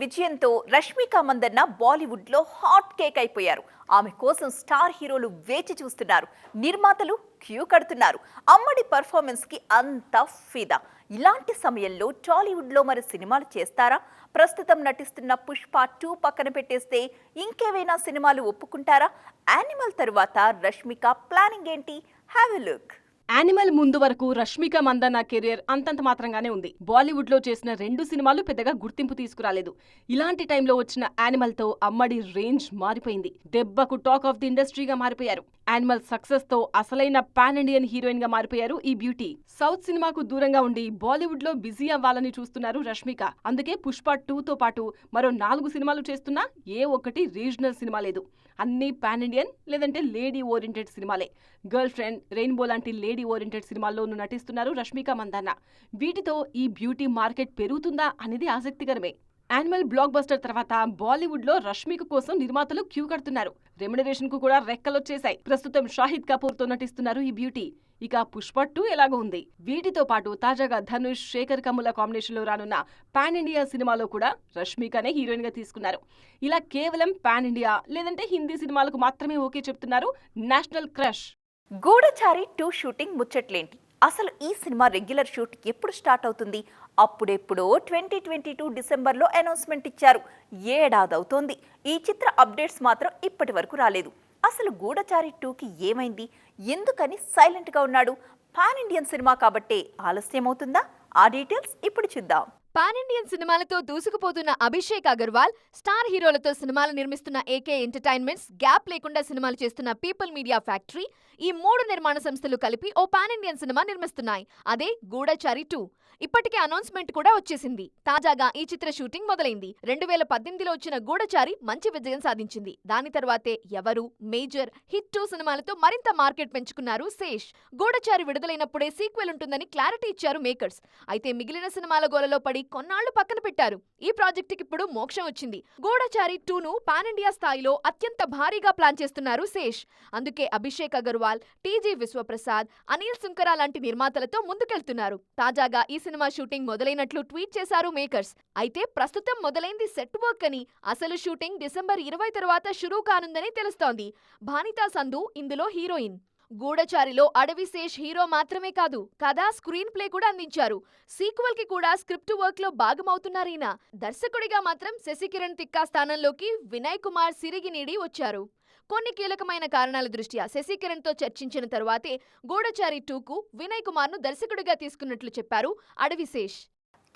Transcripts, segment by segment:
విజయంతో రష్మిక మందన్న బాలీవుడ్లో hot cake అయిపోయారు. ఆమె కోసం స్టార్ హీరోలు వేచి చూస్తున్నారు. నిర్మాతలు క్యూ కడుతున్నారు. అమ్మడి పర్ఫార్మెన్స్ కి అంతా ఫిదా. ఇలాంటి సమయంలో టాలీవుడ్లో మరి సినిమాలు చేస్తారా? ప్రస్తుతం నటిస్తున్న పుష్ప 2 పక్కన పెట్టేస్తే ఇంకేవైనా సినిమాలు ఒప్పుకుంటారా? యానిమల్ తరువాత రష్మిక ప్లానింగ్ ఏంటి? Have a look. యానిమల్ ముందు వరకు రష్మిక మందన్న కెరియర్ అంతంత మాత్రంగానే ఉంది. బాలీవుడ్ లో చేసిన 2 సినిమాలు పెద్దగా గుర్తింపు తీసుకురాలేదు. ఇలాంటి టైంలో వచ్చిన యానిమల్ తో అమ్మడి రేంజ్ మారిపోయింది. దెబ్బకు టాక్ ఆఫ్ ది ఇండస్ట్రీగా మారిపోయారు. యానిమల్ సక్సెస్ తో అసలైన పాన్ ఇండియన్ హీరోయిన్ గా మారిపోయారు ఈ బ్యూటీ. సౌత్ సినిమాకు దూరంగా ఉండి బాలీవుడ్ లో బిజీ అవ్వాలని చూస్తున్నారు రష్మిక. అందుకే పుష్ప 2 తో పాటు మరో 4 సినిమాలు చేస్తున్నా ఏ ఒక్కటి రీజనల్ సినిమా లేదు. అన్ని పాన్ ఇండియన్ లేదంటే లేడీ ఓరియంటెడ్ సినిమాలే. గర్ల్ ఫ్రెండ్, రెయిన్బో లాంటి లేడీ ఓరియంటెడ్ సినిమాల్లోనూ నటిస్తున్నారు రష్మిక మందన్న. వీటితో ఈ బ్యూటీ మార్కెట్ పెరుగుతుందా అనేది ఆసక్తికరమే. యానిమల్ బ్లాక్ బస్టర్ తర్వాత బాలీవుడ్ లో రష్మిక కోసం నిర్మాతలు క్యూ కడుతున్నారు. రెమ్యునరేషన్ కు కూడా రెక్కలొచ్చేశాయి. ప్రస్తుతం షాహిద్ కపూర్ తో నటిస్తున్నారు ఈ బ్యూటీ. ఇక పుష్ప 2 ఎలాగో ఉంది. వీటితో పాటు తాజాగా ధనుష్, శేఖర్ కమ్ముల కాంబినేషన్ లో రానున్న పాన్ ఇండియా సినిమాలో కూడా రష్మికనే హీరోయిన్ గా తీసుకున్నారు. ఇలా కేవలం పాన్ ఇండియా లేదంటే హిందీ సినిమాలకు మాత్రమే ఓకే చెప్తున్నారు నేషనల్ క్రష్. గూఢచారి 2 షూటింగ్ ముచ్చట్లేంటి? అసలు ఈ సినిమా రెగ్యులర్ షూట్ ఎప్పుడు స్టార్ట్ అవుతుంది? అప్పుడెప్పుడో 2022 డిసెంబర్లో అనౌన్స్మెంట్ ఇచ్చారు. ఏడాది అవుతోంది. ఈ చిత్ర అప్డేట్స్ మాత్రం ఇప్పటి వరకు రాలేదు. అసలు గూఢచారి 2కి ఏమైంది? ఎందుకని సైలెంట్గా ఉన్నాడు? పాన్ ఇండియన్ సినిమా కాబట్టే ఆలస్యం అవుతుందా? ఆ డీటెయిల్స్ ఇప్పుడు చూద్దాం. పాన్ ఇండియన్ సినిమాలతో దూసుకుపోతున్న అభిషేక్ అగర్వాల్, స్టార్ హీరోలతో సినిమాలు నిర్మిస్తున్న ఏకే ఎంటర్టైన్మెంట్స్, గ్యాప్ లేకుండా సినిమాలు చేస్తున్న పీపుల్ మీడియా ఫ్యాక్టరీ, ఈ 3 నిర్మాణ సంస్థలు కలిపి ఓ పాన్ ఇండియన్ సినిమా నిర్మిస్తున్నాయి. అదే గూఢచారి 2. ఇప్పటికే అనౌన్స్మెంట్ కూడా వచ్చేసింది. తాజాగా ఈ చిత్ర షూటింగ్ మొదలైంది. 2018లో వచ్చిన గూఢచారి మంచి విజయం సాధించింది. దాని తర్వాతే ఎవరు, మేజర్, హిట్ 2 సినిమాలతో మరింత మార్కెట్ పెంచుకున్నారు శేష్. గూఢచారి విడుదలైనప్పుడే సీక్వెల్ ఉంటుందని క్లారిటీ ఇచ్చారు మేకర్స్. అయితే మిగిలిన సినిమాల గోలలో పడి కొన్నాళ్లు పక్కన పెట్టారు. ఈ ప్రాజెక్టుకి ఇప్పుడు మోక్షం వచ్చింది. గూఢచారి 2ను పాన్ ఇండియా స్థాయిలో అత్యంత భారీగా ప్లాన్ చేస్తున్నారు శేష్. అందుకే అభిషేక్ అగర్వాల్, టీజీ విశ్వప్రసాద్, అనిల్ సుంకర లాంటి నిర్మాతలతో ముందుకెళ్తున్నారు. తాజాగా ఈ సినిమా షూటింగ్ మొదలైనట్లు ట్వీట్ చేశారు మేకర్స్. అయితే ప్రస్తుతం మొదలైంది సెట్ వర్క్ అని, అసలు షూటింగ్ డిసెంబర్ 20 తర్వాత షురూ కానుందని తెలుస్తోంది. భానితా సంధు ఇందులో హీరోయిన్. గూఢచారిలో అడవి శేష్ హీరో మాత్రమే కాదు, కథ, స్క్రీన్ ప్లే కూడా అందించారు. సీక్వెల్ కి కూడా స్క్రిప్ట్ వర్క్ లో భాగమవుతున్నారీనా. దర్శకుడిగా మాత్రం శశికిరణ్ తిక్కా స్థానంలోకి వినయ్ కుమార్ సిరిగినీడి వచ్చారు. కొన్ని కీలకమైన కారణాల దృష్ట్యా శశికిరణ్ తో చర్చించిన తరువాతే గూఢచారి 2కు వినయ్ కుమార్ ను దర్శకుడిగా తీసుకున్నట్లు చెప్పారు అడవి శేష్.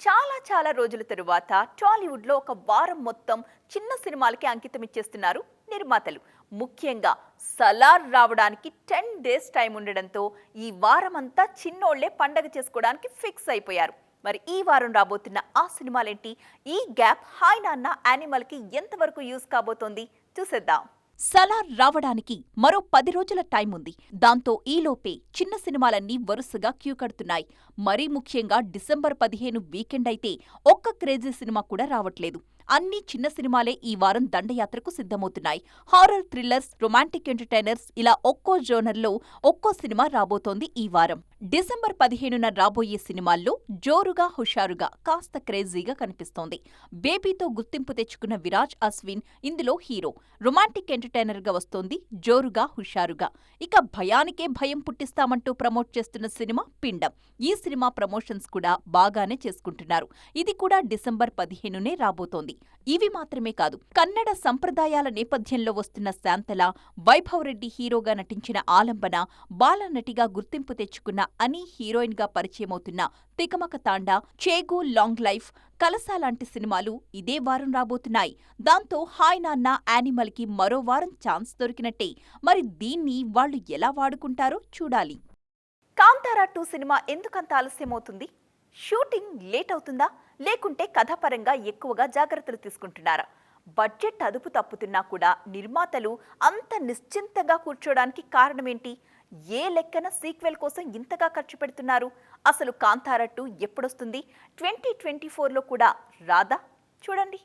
చాలా రోజుల తరువాత టాలీవుడ్లో ఒక వారం మొత్తం చిన్న సినిమాలకి అంకితం ఇచ్చేస్తున్నారు నిర్మాతలు. ముఖ్యంగా సలార్ రావడానికి 10 డేస్ టైం ఉండడంతో ఈ వారమంతా చిన్నోళ్లే పండగ చేసుకోవడానికి ఫిక్స్ అయిపోయారు. మరి ఈ వారం రాబోతున్న ఆ సినిమాలేంటి? ఈ గ్యాప్ హాయ్ నాన్న యానిమల్కి ఎంతవరకు యూజ్ కాబోతోంది? చూసేద్దాం. సలార్ రావడానికి మరో 10 రోజుల టైం ఉంది. దాంతో ఈలోపే చిన్న సినిమాలన్నీ వరుసగా క్యూ కడుతున్నాయి. మరీ ముఖ్యంగా డిసెంబర్ 15 వీకెండ్ అయితే ఒక్క క్రేజీ సినిమా కూడా రావట్లేదు. అన్ని చిన్న సినిమాలే ఈ వారం దండయాత్రకు సిద్ధమవుతున్నాయి. హారర్, థ్రిల్లర్స్, రొమాంటిక్ ఎంటర్టైనర్స్ ఇలా ఒక్కో జోనర్లో ఒక్కో సినిమా రాబోతోంది ఈ వారం. డిసెంబర్ 15న రాబోయే సినిమాల్లో జోరుగా, హుషారుగా, కాస్త క్రేజీగా కనిపిస్తోంది. బేబీతో గుర్తింపు తెచ్చుకున్న విరాజ్ అశ్విన్ ఇందులో హీరో. రొమాంటిక్ ఎంటర్టైనర్ గా వస్తోంది జోరుగా, హుషారుగా. ఇక భయానికే భయం పుట్టిస్తామంటూ ప్రమోట్ చేస్తున్న సినిమా పిండం. ఈ సినిమా ప్రమోషన్స్ కూడా బాగానే చేసుకుంటున్నారు. ఇది కూడా డిసెంబర్ 15నే రాబోతోంది. ఇవి మాత్రమే కాదు, కన్నడ సంప్రదాయాల నేపథ్యంలో వస్తున్న శాంతల, వైభవ్ రెడ్డి హీరోగా నటించిన ఆలంబన, బాలనటిగా గుర్తింపు తెచ్చుకున్న అని హీరోయిన్ గా పరిచయమవుతున్న తికమక తాండా, చేగు, లాంగ్ లైఫ్, కలసా లాంటి సినిమాలు ఇదే వారం రాబోతున్నాయి. దాంతో హాయ్ నాన్న యానిమల్ కి మరో వారం ఛాన్స్ దొరికినట్టే. మరి దీన్ని వాళ్ళు ఎలా వాడుకుంటారో చూడాలి. కాంతారా 2 సినిమా ఎందుకంత ఆలస్యమవుతుంది? షూటింగ్ లేట్ అవుతుందా? లేకుంటే కథాపరంగా ఎక్కువగా జాగ్రత్తలు తీసుకుంటున్నారా? బడ్జెట్ అదుపు తప్పుతున్నా కూడా నిర్మాతలు అంత నిశ్చింతగా కూర్చోడానికి కారణమేంటి? ఏ లెక్కన సీక్వెల్ కోసం ఇంతగా ఖర్చు పెడుతున్నారు? అసలు కాంతారా 2 ఎప్పుడొస్తుంది? 2024లో కూడా రాదా? చూడండి.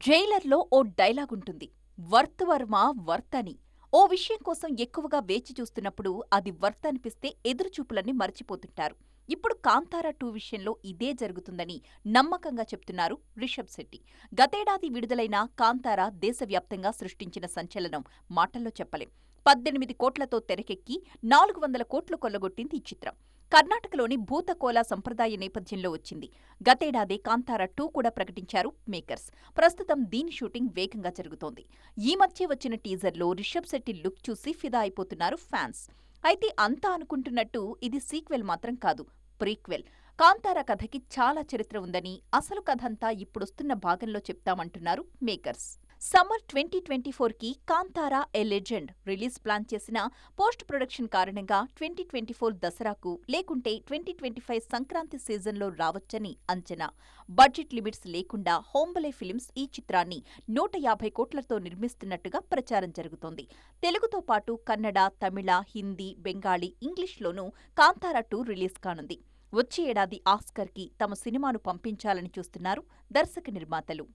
జైలర్లో ఓ డైలాగ్ ఉంటుంది, వర్త్ వర్మ వర్త్ అని. ఓ విషయం కోసం ఎక్కువగా వేచి చూస్తున్నప్పుడు అది వర్త్ అనిపిస్తే ఎదురుచూపులన్నీ మర్చిపోతుంటారు. ఇప్పుడు కాంతారా 2 విషయంలో ఇదే జరుగుతుందని నమ్మకంగా చెప్తున్నారు రిషబ్ శెట్టి. గతేడాది విడుదలైన కాంతారా దేశవ్యాప్తంగా సృష్టించిన సంచలనం మాటల్లో చెప్పలేం. 18 కోట్లతో తెరకెక్కి 400 కోట్లు కొల్లగొట్టింది ఈ చిత్రం. కర్ణాటకలోని భూతకోల సంప్రదాయ నేపథ్యంలో వచ్చింది. గతేడాది కాంతారా 2 కూడా ప్రకటించారు మేకర్స్. ప్రస్తుతం దీని షూటింగ్ వేగంగా జరుగుతోంది. ఈ మధ్య వచ్చిన టీజర్లో రిషబ్ శెట్టి లుక్ చూసి ఫిదా అయిపోతున్నారు ఫ్యాన్స్. అయితే అంతా అనుకుంటున్నట్టు ఇది సీక్వెల్ మాత్రం కాదు, ప్రీక్వెల్. కాంతారా కథకి చాలా చరిత్ర ఉందని, అసలు కథంతా ఇప్పుడొస్తున్న భాగంలో చెప్తామంటున్నారు మేకర్స్. సమ్మర్ 2024కి Kantara a legend release plan చేసిన పోస్ట్ ప్రొడక్షన్ కారణంగా 2024 దసరాకు లేకుంటే 2025 సంక్రాంతి సీజన్లో రావచ్చని అంచనా. బడ్జెట్ లిమిట్స్ లేకుండా హోంబలే ఫిల్మ్స్ ఈ చిత్రాన్ని 150 కోట్లతో నిర్మిస్తున్నట్టుగా ప్రచారం జరుగుతోంది. తెలుగుతో పాటు కన్నడ, తమిళ, హిందీ, బెంగాలీ, ఇంగ్లీష్లోనూ కాంతారా 2 రిలీజ్ కానుంది. వచ్చే ఏడాది ఆస్కర్కి తమ సినిమాను పంపించాలని చూస్తున్నారు దర్శక నిర్మాతలు.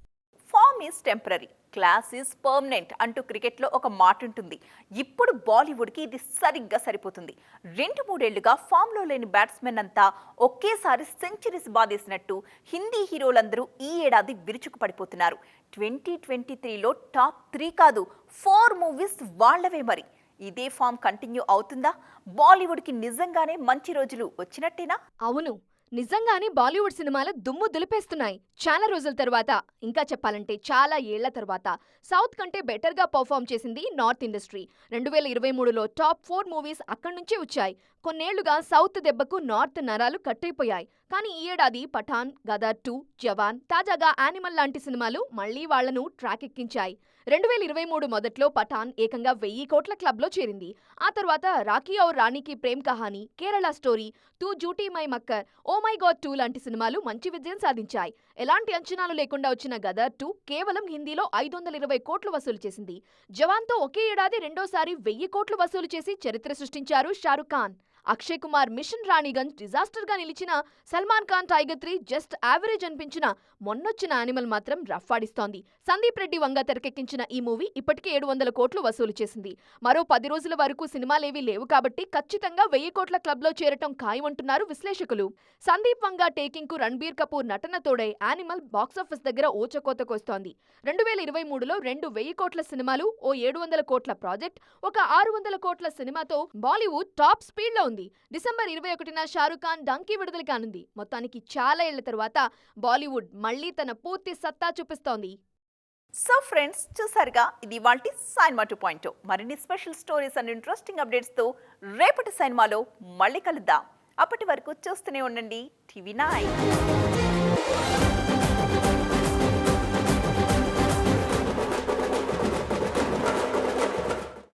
Form is temporary, class is permanent అంటూ క్రికెట్లో ఒక మాట ఉంటుంది. ఇప్పుడు బాలీవుడ్కి ఇది సరిగ్గా సరిపోతుంది. 2-3 ఏళ్లుగా ఫామ్లో లేని బ్యాట్స్మెన్ అంతా ఒకేసారి సెంచరీస్ బాదేసినట్టు హిందీ హీరోలందరూ ఈ ఏడాది విరుచుకుపడిపోతున్నారు. 2023లో టాప్ 3 కాదు 4 మూవీస్ వాళ్లవే మరి. ఇదే ఫామ్ కంటిన్యూ అవుతుందా? బాలీవుడ్కి నిజంగానే మంచి రోజులు వచ్చినట్టేనా? అవును, నిజంగానే బాలీవుడ్ సినిమాలు దుమ్ము దులిపేస్తున్నాయి. చాలా రోజుల తర్వాత, ఇంకా చెప్పాలంటే చాలా ఏళ్ల తర్వాత సౌత్ కంటే బెటర్గా పర్ఫామ్ చేసింది నార్త్ ఇండస్ట్రీ. 2023లో టాప్ 4 మూవీస్ అక్కడి నుంచే వచ్చాయి. కొన్నేళ్లుగా సౌత్ దెబ్బకు నార్త్ నరాలు కట్టయిపోయాయి. కానీ ఈ ఏడాది పఠాన్, గదర్ 2, జవాన్, తాజాగా యానిమల్ లాంటి సినిమాలు మళ్లీ వాళ్లను ట్రాక్ ఎక్కించాయి. 2023 మొదట్లో పఠాన్ ఏకంగా 1000 కోట్ల క్లబ్లో చేరింది. ఆ తర్వాత రాఖీ ఔర్ రాణీకి Prem Kahani, Kerala story, Tu Jhoothi Main Makkaar, oh my god 2 లాంటి సినిమాలు మంచి విజయం సాధించాయి. ఎలాంటి అంచనాలు లేకుండా వచ్చిన గదర్ 2 కేవలం హిందీలో 520 కోట్లు వసూలు చేసింది. జవాన్తో ఒకే ఏడాది రెండోసారి 1000 కోట్లు వసూలు చేసి చరిత్ర సృష్టించారు షారుఖ్ ఖాన్. అక్షయ్ కుమార్ మిషన్ రాణిగంజ్ డిజాస్టర్గా నిలిచిన, Salman Khan tiger 3 just average అనిపించిన, మొన్నొచ్చిన యానిమల్ మాత్రం రఫ్ ఆడిస్తోంది. సందీప్ రెడ్డి వంగ తెరకెక్కించిన ఈ మూవీ ఇప్పటికే 700 కోట్లు వసూలు చేసింది. మరో 10 రోజుల వరకు సినిమాలేవీ లేవు కాబట్టి ఖచ్చితంగా 1000 కోట్ల క్లబ్లో చేరటం ఖాయమంటున్నారు విశ్లేషకులు. సందీప్ వంగ టేకింగ్ కు రణబీర్ కపూర్ నటన తోడై యానిమల్ బాక్సాఫీస్ దగ్గర ఓచకోతకొస్తోంది. 2023లో 2 1000 కోట్ల సినిమాలు, ఓ 700 కోట్ల ప్రాజెక్ట్, ఒక 600 కోట్ల సినిమాతో బాలీవుడ్ టాప్ స్పీడ్లో ఉంది. డిసెంబర్ 21న షారుఖ్ ఖాన్ డంకీ విడుదల కానుంది. మొత్తానికి చాలా ఏళ్ల తర్వాత బాలీవుడ్ మళ్లీ తన పూర్తి సత్తా చూపిస్తోంది. సో ఫ్రెండ్స్, చూసారుగా, ఇది ఇవాల్టి సైన్మా 2.0. మరిన్ని స్పెషల్ స్టోరీస్ అండ్ ఇంట్రెస్టింగ్ అప్డేట్స్తో రేపటి సైన్మాలో మళ్ళీ కలుద్దాం. అప్పటి వరకు చూస్తూనే ఉండండి టీవీ 9.